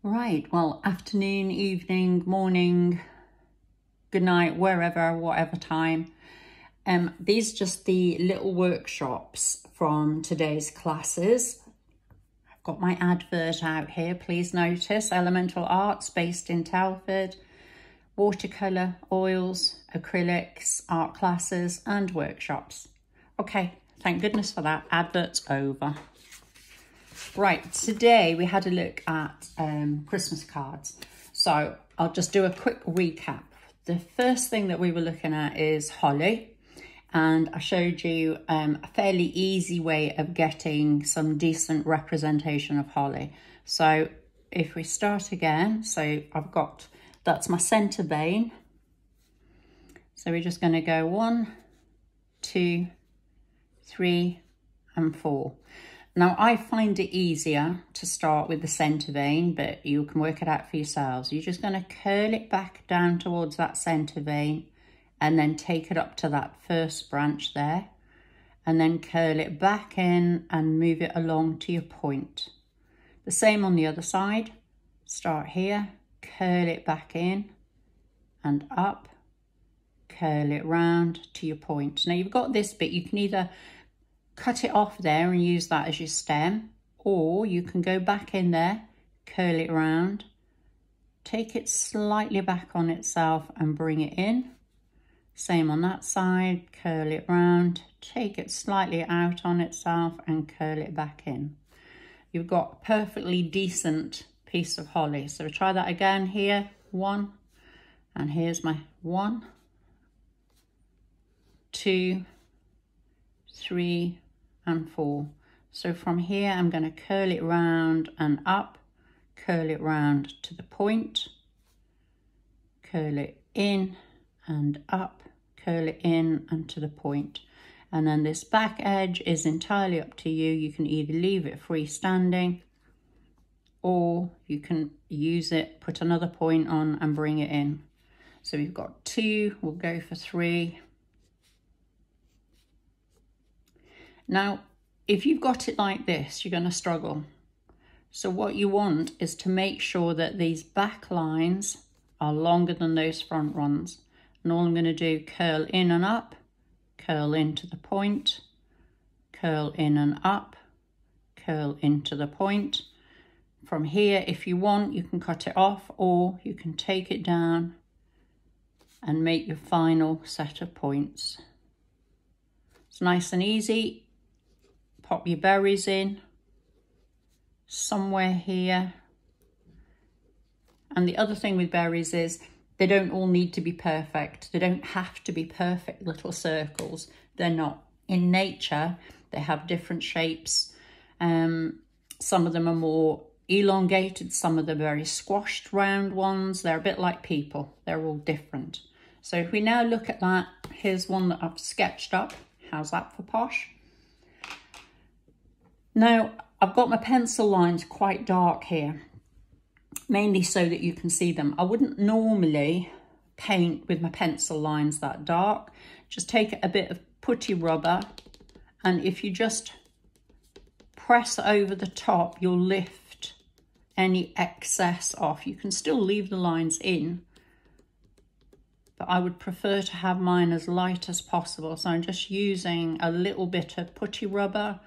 Right, well, afternoon, evening, morning, good night, wherever, whatever time. These are just the little workshops from today's classes. I've got my advert out here. Please notice Elemental Arts based in Telford, watercolour, oils, acrylics, art classes and workshops. Okay, thank goodness for that. Advert's over. Right, today we had a look at Christmas cards. So I'll just do a quick recap. The first thing that we were looking at is holly. And I showed you a fairly easy way of getting some decent representation of holly. So if we start again, so that's my centre vein. So we're just going to go 1, 2, 3 and 4. Now, I find it easier to start with the centre vein, but you can work it out for yourselves. You're just going to curl it back down towards that centre vein and then take it up to that first branch there and then curl it back in and move it along to your point. The same on the other side. Start here, curl it back in and up, curl it round to your point. Now, you've got this bit. You can either cut it off there and use that as your stem, or you can go back in there, curl it round, take it slightly back on itself and bring it in. Same on that side, curl it round, take it slightly out on itself and curl it back in. You've got a perfectly decent piece of holly. So try that again here, 1, and here's my 1, 2, 3 and 4. So from here I'm going to curl it round and up, curl it round to the point, curl it in and up, curl it in and to the point. And then this back edge is entirely up to you. You can either leave it freestanding or you can use it, put another point on and bring it in. So we've got 2, we'll go for 3. Now, if you've got it like this, you're going to struggle. So what you want is to make sure that these back lines are longer than those front ones. And all I'm going to do, curl in and up, curl into the point, curl in and up, curl into the point. From here, if you want, you can cut it off or you can take it down and make your final set of points. It's nice and easy. Pop your berries in somewhere here. And the other thing with berries is they don't all need to be perfect. They don't have to be perfect little circles. They're not. In nature, they have different shapes. Some of them are more elongated. Some of them are very squashed round ones. They're a bit like people. They're all different. So if we now look at that, here's one that I've sketched up. How's that for posh? Now, I've got my pencil lines quite dark here, mainly so that you can see them. I wouldn't normally paint with my pencil lines that dark. Just take a bit of putty rubber, and if you just press over the top, you'll lift any excess off. You can still leave the lines in, but I would prefer to have mine as light as possible. So I'm just using a little bit of putty rubber.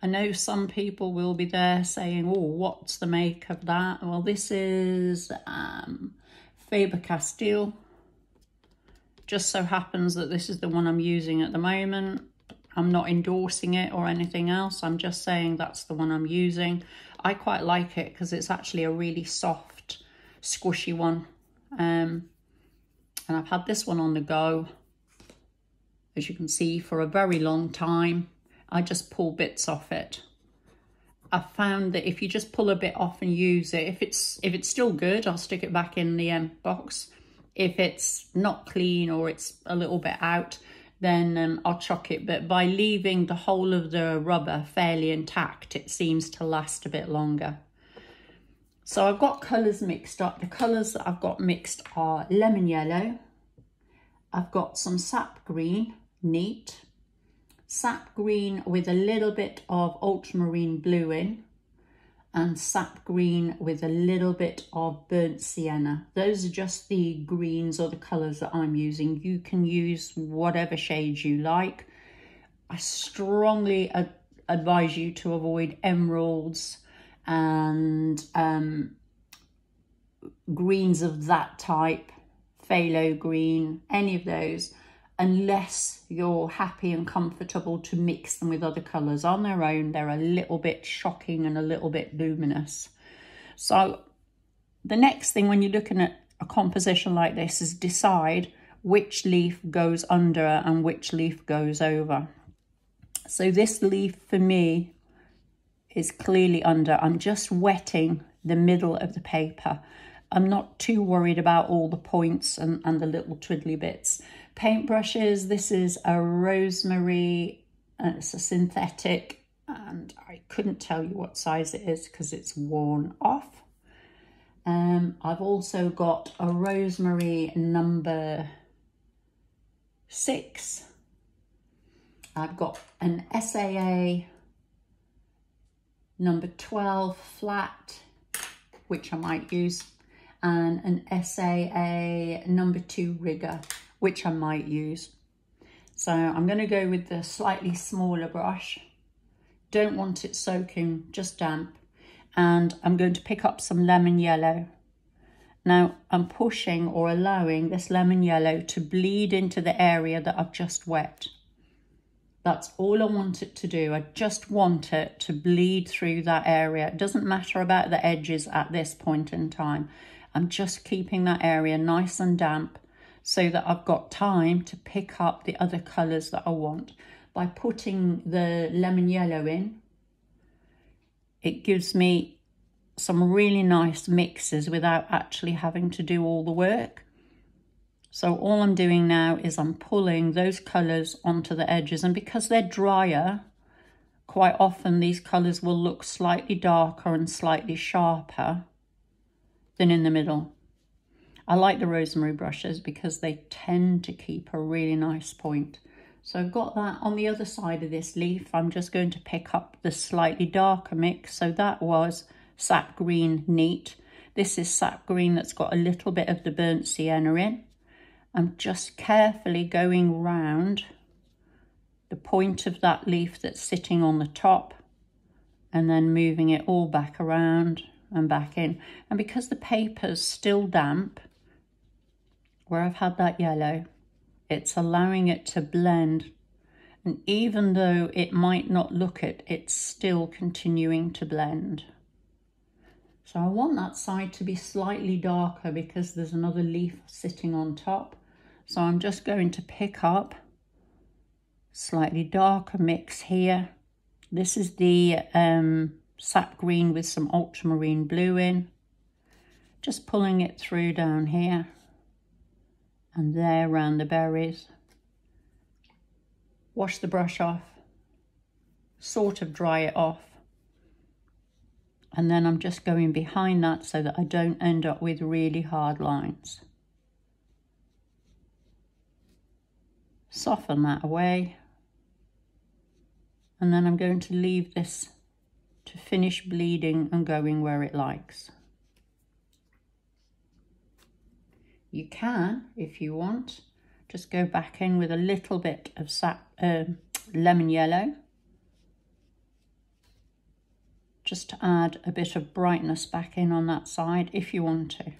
I know some people will be there saying, oh, what's the make of that? Well, this is Faber-Castell. Just so happens that this is the one I'm using at the moment. I'm not endorsing it or anything else. I'm just saying that's the one I'm using. I quite like it because it's actually a really soft, squishy one. And I've had this one on the go, as you can see, for a very long time. I just pull bits off it. I found that if you just pull a bit off and use it, if it's still good, I'll stick it back in the box. If it's not clean or it's a little bit out, then I'll chuck it. But by leaving the whole of the rubber fairly intact, it seems to last a bit longer. So I've got colours mixed up. The colours that I've got mixed are lemon yellow. I've got some sap green, neat. Sap green with a little bit of ultramarine blue in. and sap green with a little bit of burnt sienna. Those are just the greens or the colours that I'm using. You can use whatever shades you like. I strongly advise you to avoid emeralds and greens of that type, phthalo green, any of those, unless you're happy and comfortable to mix them with other colours. On their own, they're a little bit shocking and a little bit luminous. So the next thing when you're looking at a composition like this is decide which leaf goes under and which leaf goes over. So this leaf for me is clearly under. I'm just wetting the middle of the paper. I'm not too worried about all the points and the little twiddly bits. Paintbrushes, this is a rosemary, and it's a synthetic, and I couldn't tell you what size it is because it's worn off. I've also got a rosemary number 6. I've got an SAA number 12 flat, which I might use, and an SAA number 2 rigger, which I might use. So I'm going to go with the slightly smaller brush. Don't want it soaking, just damp. And I'm going to pick up some lemon yellow. Now I'm pushing or allowing this lemon yellow to bleed into the area that I've just wet. That's all I want it to do. I just want it to bleed through that area. It doesn't matter about the edges at this point in time. I'm just keeping that area nice and damp so that I've got time to pick up the other colours that I want. By putting the lemon yellow in, it gives me some really nice mixes without actually having to do all the work. So all I'm doing now is I'm pulling those colours onto the edges, and because they're drier, quite often these colours will look slightly darker and slightly sharper than in the middle. I like the rosemary brushes because they tend to keep a really nice point. So I've got that on the other side of this leaf. I'm just going to pick up the slightly darker mix. So that was sap green neat. This is sap green that's got a little bit of the burnt sienna in. I'm just carefully going round the point of that leaf that's sitting on the top and then moving it all back around and back in. And because the paper's still damp, where I've had that yellow, it's allowing it to blend. And even though it might not look it, it's still continuing to blend. So I want that side to be slightly darker because there's another leaf sitting on top. So I'm just going to pick up slightly darker mix here. This is the sap green with some ultramarine blue in. Just pulling it through down here and there around the berries. Wash the brush off, sort of dry it off. And then I'm just going behind that so that I don't end up with really hard lines. Soften that away. And then I'm going to leave this to finish bleeding and going where it likes. You can, if you want, just go back in with a little bit of lemon yellow, just to add a bit of brightness back in on that side if you want to.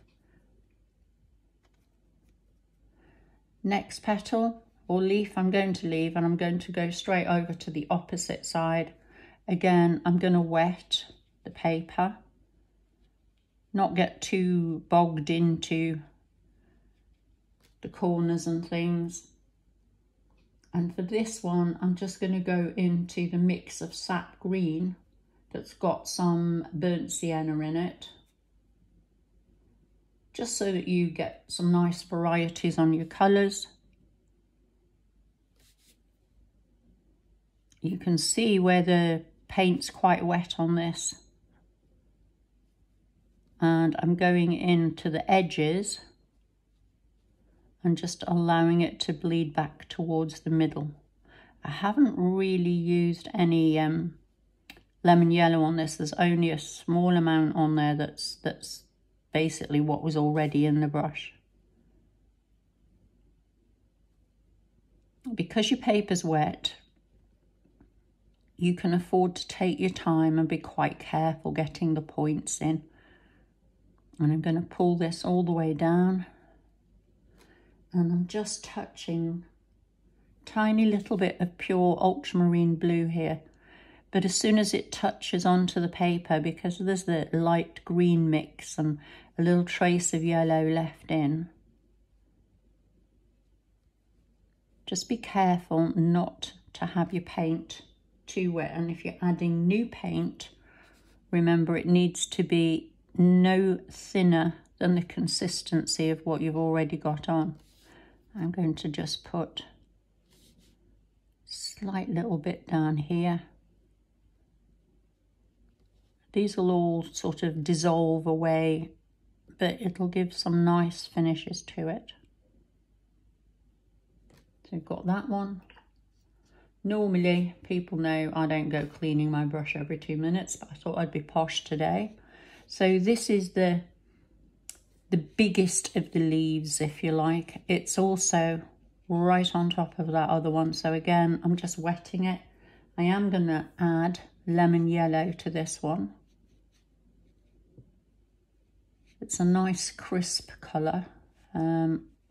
Next petal or leaf I'm going to leave, and I'm going to go straight over to the opposite side. Again, I'm going to wet the paper, not get too bogged into the corners and things. And for this one, I'm just going to go into the mix of sap green that's got some burnt sienna in it, just so that you get some nice varieties on your colours. You can see where the paint's quite wet on this. And I'm going into the edges and just allowing it to bleed back towards the middle. I haven't really used any lemon yellow on this. There's only a small amount on there that's basically what was already in the brush. Because your paper's wet, you can afford to take your time and be quite careful getting the points in. And I'm going to pull this all the way down. And I'm just touching a tiny little bit of pure ultramarine blue here. But as soon as it touches onto the paper, because there's the light green mix and a little trace of yellow left in, just be careful not to have your paint too wet. And if you're adding new paint, remember it needs to be no thinner than the consistency of what you've already got on. I'm going to just put a slight little bit down here. These will all sort of dissolve away, but it'll give some nice finishes to it. So we've got that one. Normally, people know I don't go cleaning my brush every 2 minutes, but I thought I'd be posh today. So this is the biggest of the leaves, if you like. It's also right on top of that other one. So again, I'm just wetting it. I am going to add lemon yellow to this one. It's a nice crisp colour.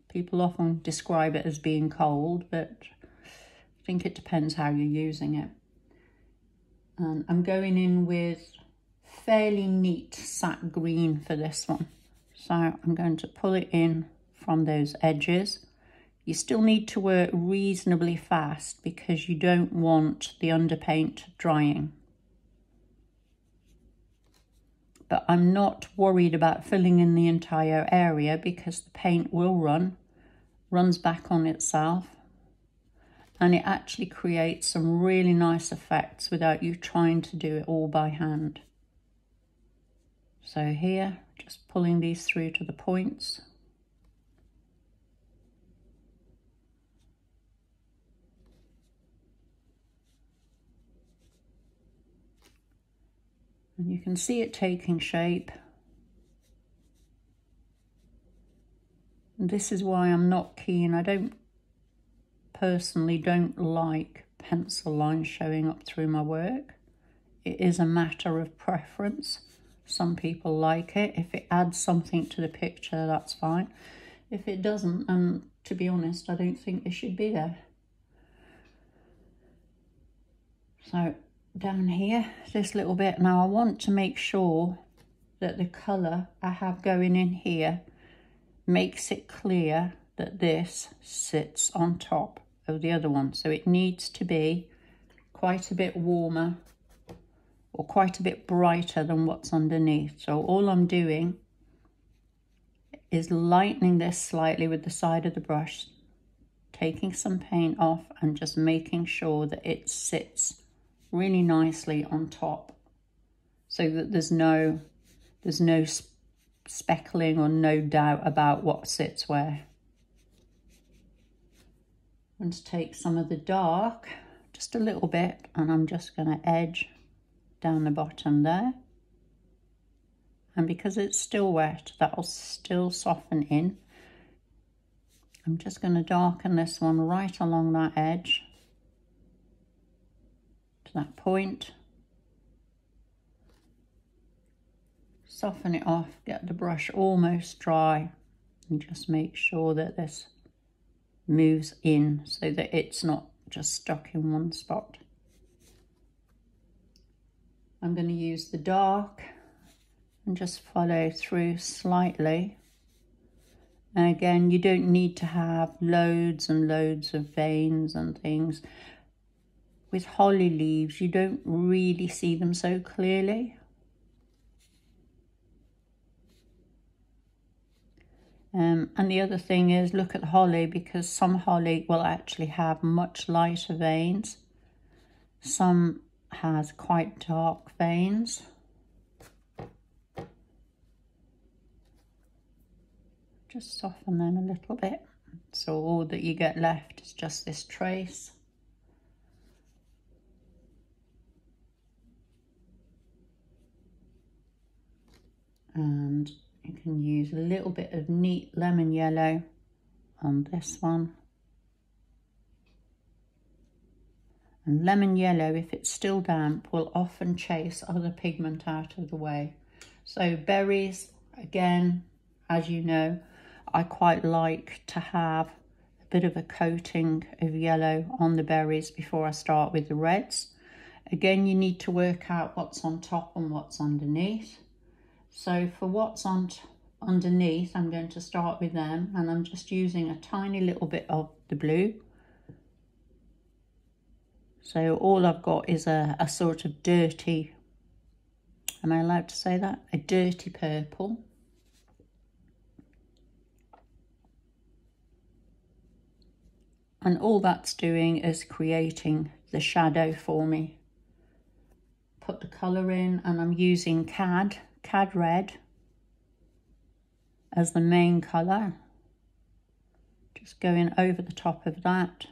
People often describe it as being cold, but I think it depends how you're using it. And I'm going in with fairly neat sap green for this one. So I'm going to pull it in from those edges. You still need to work reasonably fast because you don't want the underpaint drying. But I'm not worried about filling in the entire area because the paint will runs back on itself, and it actually creates some really nice effects without you trying to do it all by hand. So here, just pulling these through to the points. And you can see it taking shape. And this is why I'm not keen. I personally don't like pencil lines showing up through my work. It is a matter of preference. Some people like it. If it adds something to the picture, that's fine. If it doesn't, and to be honest, I don't think it should be there. So down here, this little bit. Now I want to make sure that the colour I have going in here makes it clear that this sits on top of the other one. So it needs to be quite a bit warmer or quite a bit brighter than what's underneath. So all I'm doing is lightening this slightly with the side of the brush, taking some paint off and just making sure that it sits really nicely on top so that there's no speckling or no doubt about what sits where. I'm going to take some of the dark, just a little bit, and I'm just going to edge down the bottom there. And because it's still wet, that will still soften in. I'm just going to darken this one right along that edge to that point. Soften it off, get the brush almost dry, and just make sure that this moves in so that it's not just stuck in one spot. I'm going to use the dark and just follow through slightly. And again, you don't need to have loads and loads of veins and things. With holly leaves, you don't really see them so clearly. And the other thing is, look at holly, because some holly will actually have much lighter veins. Some has quite dark veins. Just soften them a little bit. So all that you get left is just this trace. can use a little bit of neat lemon yellow on this one. And lemon yellow, if it's still damp, will often chase other pigment out of the way. So berries, again, as you know, I quite like to have a bit of a coating of yellow on the berries before I start with the reds. Again, you need to work out what's on top and what's underneath. So for what's underneath, I'm going to start with them, and I'm just using a tiny little bit of the blue. So all I've got is a sort of dirty, am I allowed to say that? A dirty purple. And all that's doing is creating the shadow for me. Put the colour in, and I'm using cad red as the main colour. Just going over the top of that.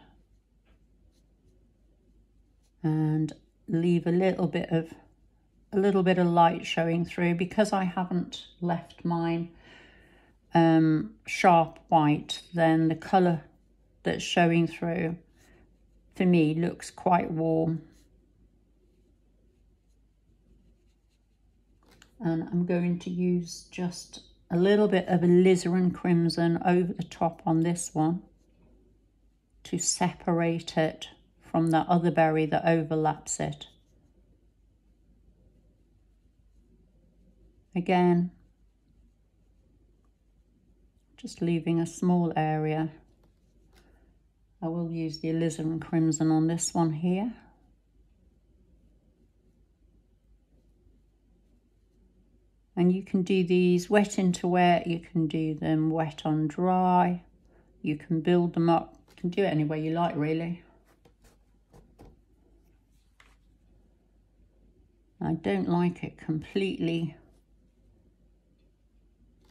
And leave a little bit of light showing through, because I haven't left mine sharp white. Then the colour that's showing through for me looks quite warm. And I'm going to use just a little bit of alizarin crimson over the top on this one to separate it from the other berry that overlaps it. Again, just leaving a small area. I will use the alizarin crimson on this one here. And you can do these wet into wet, you can do them wet on dry, you can build them up, you can do it any way you like really. I don't like it completely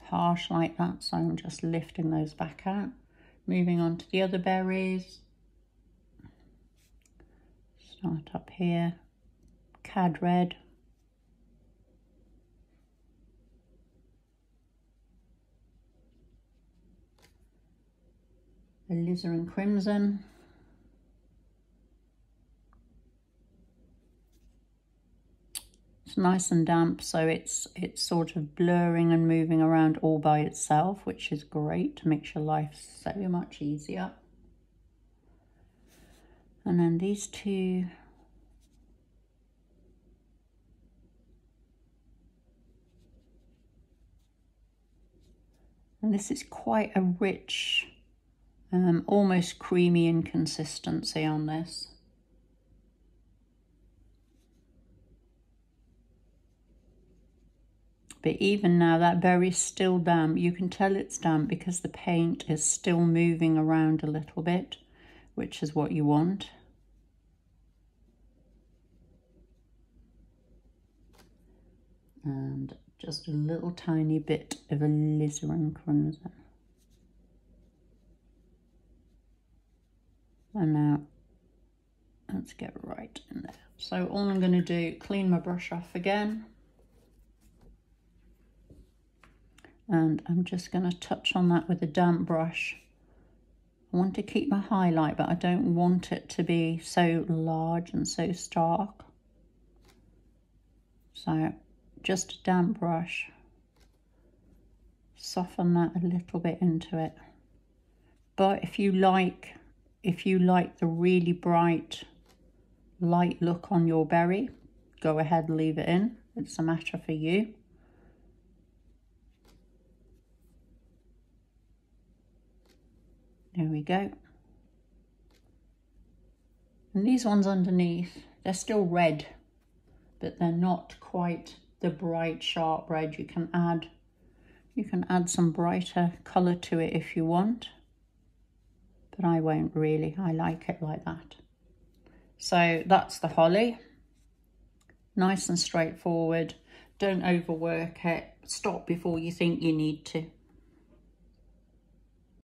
harsh like that, so I'm just lifting those back out. Moving on to the other berries. Start up here, cad red. Alizarin crimson. It's nice and damp, so it's sort of blurring and moving around all by itself, which is great. Makes your life so much easier. And then these two. And this is quite a rich, almost creamy in consistency on this. But even now, that berry's still damp. You can tell it's damp because the paint is still moving around a little bit, which is what you want. And just a little tiny bit of alizarin crimson. And now, let's get right in there. So all I'm going to do, clean my brush off again. And I'm just going to touch on that with a damp brush. I want to keep my highlight, but I don't want it to be so large and so stark. So just a damp brush. Soften that a little bit into it. But if you like the really bright, light look on your berry, go ahead and leave it in. It's a matter for you. There we go. And these ones underneath, they're still red, but they're not quite the bright, sharp red. You can add some brighter colour to it if you want, but I won't really. I like it like that. So that's the holly. Nice and straightforward. Don't overwork it. Stop before you think you need to.